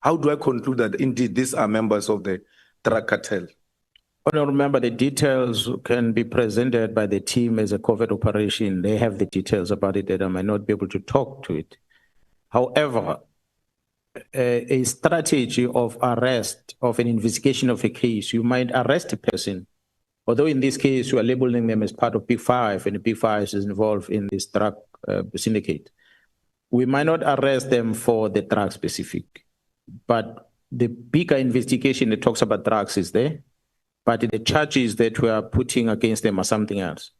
How do I conclude that indeed these are members of the drug cartel? Honorable Member, the details can be presented by the team as a covert operation. They have the details about it that I might not be able to talk to it. However, a strategy of arrest, of an investigation of a case, you might arrest a person, although in this case you are labeling them as part of Big Five, and the Big Five is involved in this drug syndicate. We might not arrest them for the drug specific, but the bigger investigation that talks about drugs is there, but the charges that we are putting against them are something else.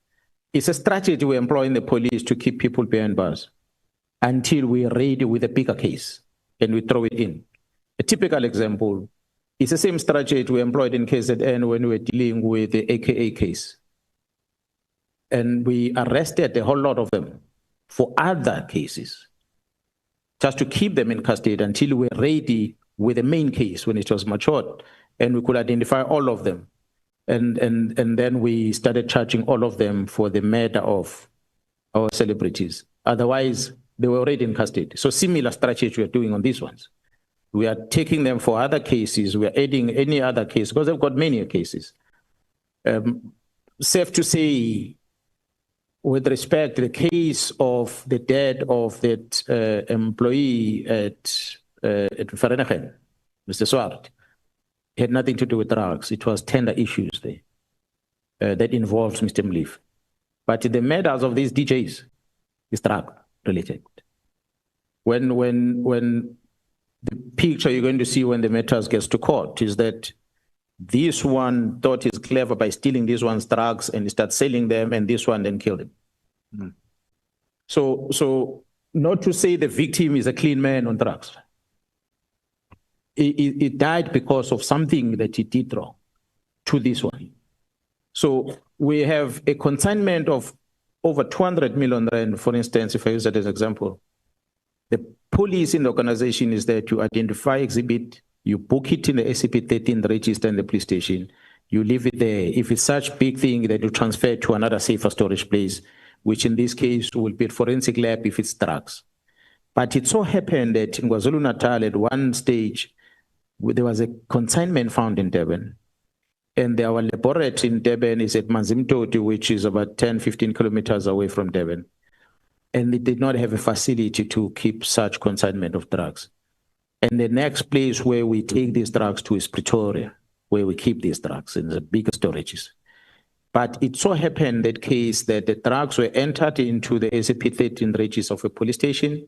It's a strategy we employ in the police to keep people behind bars until we are ready with a bigger case and we throw it in. A typical example is the same strategy we employed in KZN when we were dealing with the AKA case. And we arrested a whole lot of them for other cases, just to keep them in custody until we were ready with the main case when it was matured and we could identify all of them. And then we started charging all of them for the murder of our celebrities. Otherwise, they were already in custody. So similar strategy we are doing on these ones. We are taking them for other cases. We are adding any other case because they've got many cases. Safe to say, with respect to the case of the death of that employee at Vereeniging, Mr. Swart, had nothing to do with drugs. It was tender issues there that involves Mr. Mleef. But the murders of these DJs is drug related. When the picture you're going to see when the matters gets to court is that this one thought he's clever by stealing this one's drugs and he starts selling them, and this one then killed him. Mm. So not to say the victim is a clean man on drugs. He died because of something that he did wrong to this one. So we have a consignment of over 200 million rand, for instance, if I use that as an example. The police in the organization is there to identify exhibit, you book it in the SCP-13 register in the police station, you leave it there. If it's such big thing that you transfer it to another safer storage place, which in this case will be a forensic lab if it's drugs. But it so happened that in KwaZulu-Natal at one stage, there was a consignment found in Durban. And our laboratory in Durban is at Manzimtoti, which is about 10, 15 kilometers away from Durban. And they did not have a facility to keep such consignment of drugs. And the next place where we take these drugs to is Pretoria, where we keep these drugs in the bigger storages. But it so happened that case that the drugs were entered into the SCP-13 register of a police station,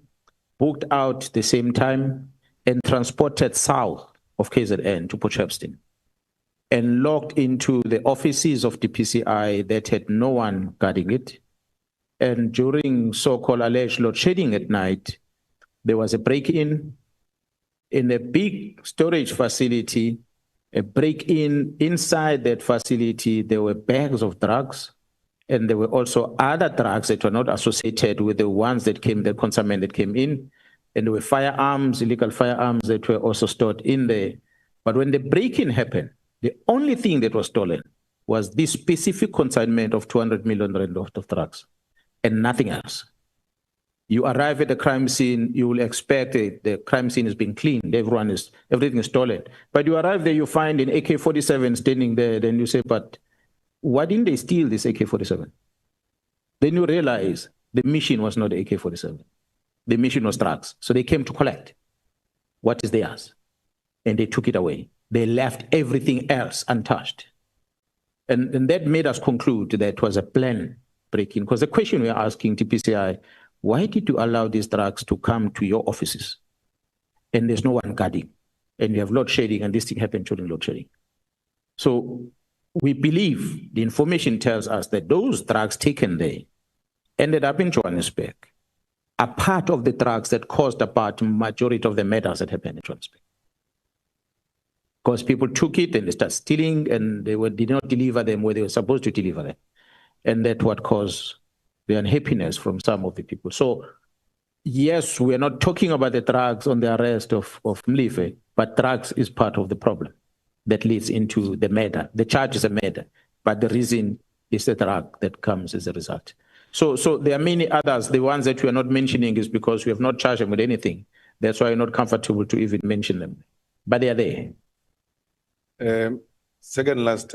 booked out the same time, and transported south of KZN to Port Shepstone, and locked into the offices of the PCI that had no one guarding it. And during so-called alleged load shedding at night, there was a break-in in a big storage facility, a break-in inside that facility. There were bags of drugs, and there were also other drugs that were not associated with the ones that came, the consignment that came in. And there were firearms, illegal firearms that were also stored in there. But when the break-in happened, the only thing that was stolen was this specific consignment of 200 million rand of drugs and nothing else. You arrive at the crime scene, you will expect the crime scene is being cleaned, everything is stolen. But you arrive there, you find an AK-47 standing there, then you say, but why didn't they steal this AK-47? Then you realize the mission was not the AK-47. The mission was drugs. So they came to collect what is theirs, and they took it away. They left everything else untouched. And that made us conclude that it was a plan break-in. Because the question we are asking TPCI, why did you allow these drugs to come to your offices? And there's no one guarding. And you have load shedding, and this thing happened during load shedding. So we believe the information tells us that those drugs taken there ended up in Johannesburg, are part of the drugs that caused about majority of the murders that happened in Johannesburg. Because people took it and they started stealing, and they did not deliver them where they were supposed to deliver them. And that's what caused the unhappiness from some of the people. So yes, we are not talking about the drugs on the arrest of Mleef, but drugs is part of the problem that leads into the murder. The charge is a murder, but the reason is the drug that comes as a result. So there are many others. The ones that we are not mentioning is because we have not charged them with anything. That's why we're not comfortable to even mention them. but they are there. Second last